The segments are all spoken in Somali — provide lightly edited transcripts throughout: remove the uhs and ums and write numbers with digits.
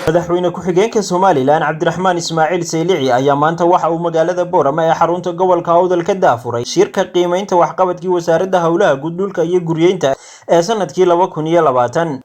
madaxweyne ku-xigeenka Soomaaliland Cabdiraxmaan Ismaaciil Saylici ayaa maanta waxa uu magaalada Boorama ee xarunta gobolka Awdal ka daafuray shirka qiimeynta waxqabadkii wasaaradda hawlaha guud dhulka iyo guryeynta ee sanadkii 2020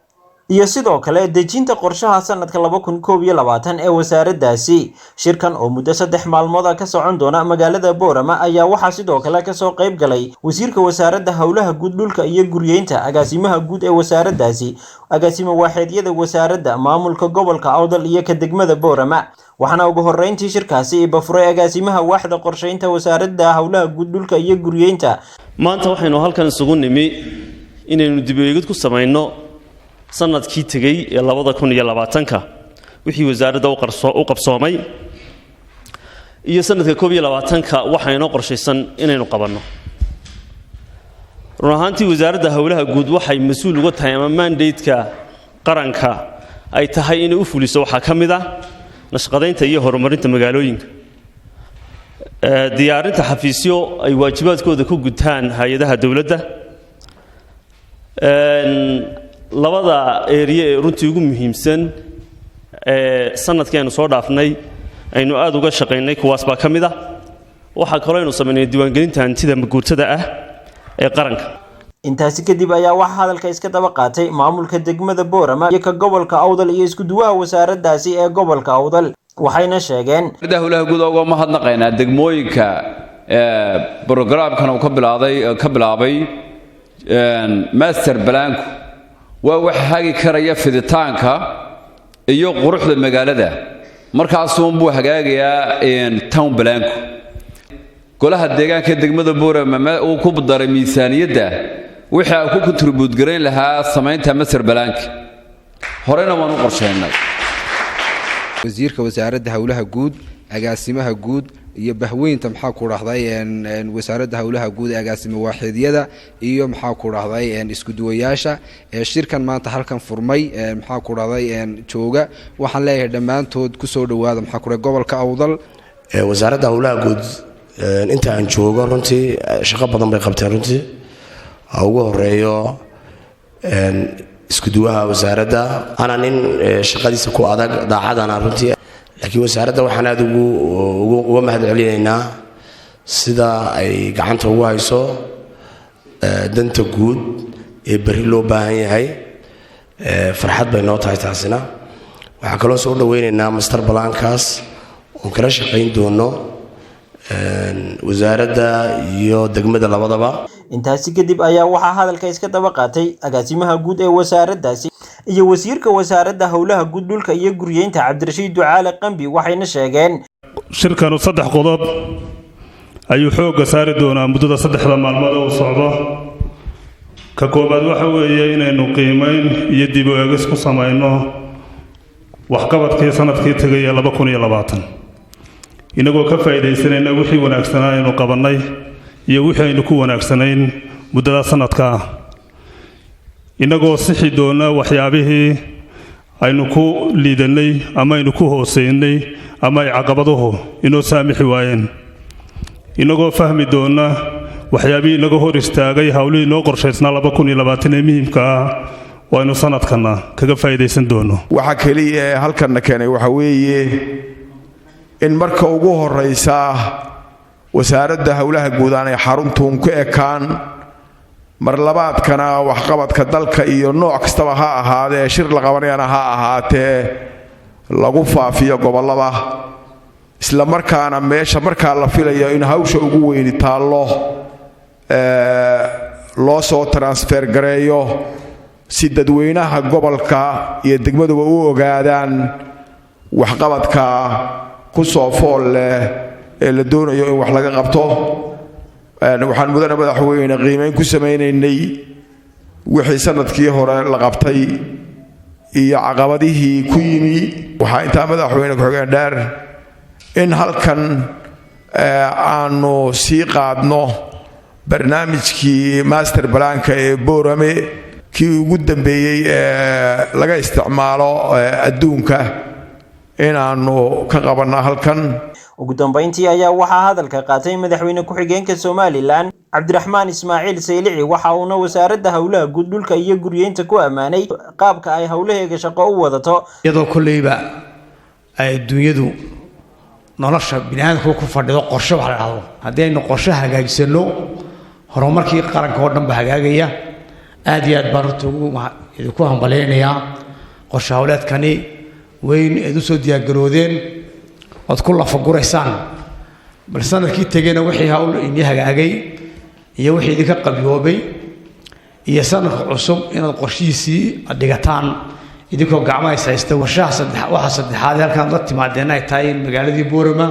iyo sidoo kale dejinta qorshaha sanadka 2021 ee wasaaraddaasi. Shirkan oo muddo 3 maalmood ka socon doona magaalada Boorama ayaa waxa sidoo kale ka soo qayb galay wasiirka wasaaradda hawlaha guud dhulka iyo guryeynta, agaasimaha guud ee wasaaraddaasi, agaasimo waaxeedyada wasaaradda, maamulka gobolka Awdal iyo ka degmada Boorama. waxaana ugu horeyntii shirkaasi bafuray agaasimaha waaxda qorsheynta wasaaradda hawlaha guud dhulka iyo guryeynta. maanta waxaynu halkan isugu nimi inaynu dib u eegid ku sameeyno sanadkii tagay ee 2020ka wixii wasaaradda u qabsoomay iyo sanadka 2021ka waxaynu qorshaysan inaynu qabanno. run ahaantii wasaaradda hawlaha guud waxay mas'uul uga tahay ama mandate-ka qaranka ay tahay inay u fuliso waxa kamid ah nashqadeynta iyo horumarinta magaalooyinka, diyaarinta xafiisyo ay waajibaadkooda ku gutaan hay'adaha dawladda. labada area ee runtii ugu muhiimsan ee sanadkeenu soo dhaafnay aynu aad uga shaqeynay kuwaas baa kamid ah. waxa kale oo aynu sameynay diiwaangelinta hantida maguurtada ah ee qaranka. intaasi kadib ayaa waxa hadalka iska daba qaatay maamulka degmada Boorama iyo ka gobolka Awdal iyo isku duwaha wasaaraddaasi ee gobolka Awdal. waxayna sheegeen hawlaha guud uga mahadnaqaynaa degmooyinka programkan uu ka bilaabay master plan waa wax hagi karaya fiditaanka iyo quruxda magaalada markaas uu buu hagaagayaa town plan golaha deegaanka degmada Boorama uu ku daray miisaaniyadda waxa uu ku contribute gareyn lahaa sameynta master plan horena waan u qorsheynay. wasiirka wasaaradda hawlaha guud, agaasimaha guud iyo bahweynta maxaa ku raahday wasaaradda hawlaha guud, agaasimo waaxeedyada iyo maxaa ku raahday isku duwayaasha ee shirkan maanta halkan furmay maxaa ku raahday jooga. waxaan leeyahay dhamaantood ku soo dhawaada maxaa ku raahday gobolka Awdal. wasaaradda hawlaha guud inta aan joogo runtii shaqo badan bay qabteen runtii ugu horeeyo isku duwaha wasaaradda ana nin shaqadiisa ku adag daacadana runtii laakiin wasaaradda waxaan aad ugu mahad celinaynaa sida ay gacanta ugu hayso danta guud ee bari loo baahan yahay. farxad bay noo tahay taasina. waxaa kaloo soo dhaweynaynaa master plan-kaas oo kala shaqayn doono wasaaradda iyo degmada labadaba. intaasi kadib ayaa waxa hadalka iska daba qaatay agaasimaha guud ee wasaaraddaasi iyo wasiirka wasaaradda hawlaha guud dhulka iyo guryeynta Cabdirashiid Ducaale Qambi. waxayna sheegeen shirkanu 3 qodob ayuu xooga saari doonaa muddada 3 maalmood oo socdo. ka koobaad waxa weeye inaynu qiimeyn iyo dib u eegis ku sameeyno waxqabadkii sanadkii tagay 2020 inagoo ka faa'iideysanayna wixii wanaagsanaa aynu qabanay iyo wixii aynu ku wanaagsanayn muddada sanadka inagoo sixi doona waxyaabihii aynu ku liidanay ama aynu ku hooseynay ama ay caqabaduhu inoo saamixi waayeen inagoo fahmi doona waxyaabihii inaga hor istaagay hawlihii noo qorshaysnaa 2020 ee muhiimka ah waanu sanadkana kaga faa'iideysan doono. waxa kaliya halkan keenay waxa weeye in marka ugu horeysa wasaaradda hawlaha guud ay xaruntuun ku ekaan mar labaadkana waxqabadka dalka iyo nooc kastaba ha ahaadee shir la qabanayana ha ahaatee lagu faafiyo gobolada isla markaana meesha markaa la filayo in hawsha ugu weyn taalo loo soo transfer gareeyo si dadweynaha gobolka iyo degmaduba u ogaadaan waxqabadka ku soo fool leh ee la doonayo in wax laga qabto. waxaan mudane madaxweyne qiimeyn ku sameeynay wixii sanadkii hore la qabtay iyo caqabadihii ku yimi. waxaa inta madaxweyne ku xigeen dheer in halkan aanu sii qaadno barnaamijkii master plan-ka ee Boorame kii ugu dambeeyay ee laga isticmaalo adduunka inaanu ka qabanno halkan. ugu dambeyntii ayaa waxaa hadalka qaatay madaxweyne ku-xigeenka Somaliland Cabdiraxmaan Ismaaciil Saylici waxa uuna wasaaradda hawlaha guud dhulka iyo guryeynta ku amaanay qaabka ay hawlaheega shaqo u wadato iyadoo kuleyba ay dunyadu nolosha bini'aadamku ku fadhido qorshe wax la yiraahdo haddii aynu qorshe hagaajisano horumarkii qaranka oo dhan ba hagaagaya aad iyo aad baan ku hambaleynayaa qorshe hawleedkani weyn ee u soo diyaargaroodeen wad ku lafaguraysaan bal sanadkii tagayna wixii hawl inii hagaagay iyo wixii idinka qabiyoobay iyo sanadka cusub inaad qorshihiisii dhigataan idinkoo gacmaha haysta waxa saddexaad halkan la timaadeen ay tahay magaaladii Boorama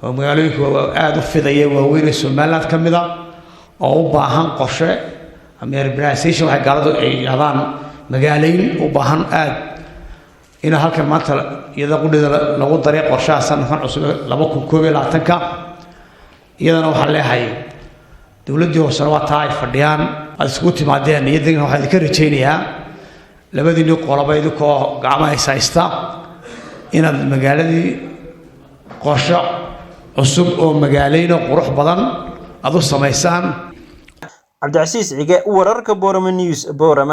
oo magaalooyinka aad u fidaya waaweyn ee Somaliland ka mid ah oo u baahan qorshe ama urbanization waxay gaaladu ay yiraahdaan magaalayn u baahan aad ina halkan maanta iyada qudhida lagu daray qorshaha sanadkan cusub 2022 iyadana waxa leeyahay dawladdu hoose waa taay fadhiyaan aad isku timaadeen iyadana waxa idinka rajaynayaa labadii qoloba idinkoo gacmaha haysta inaad magaaladii qorshe cusub oo magaalayn qurux badan aad u samaysaan Cabdi Casiis Cige wararka Boorama News Boorama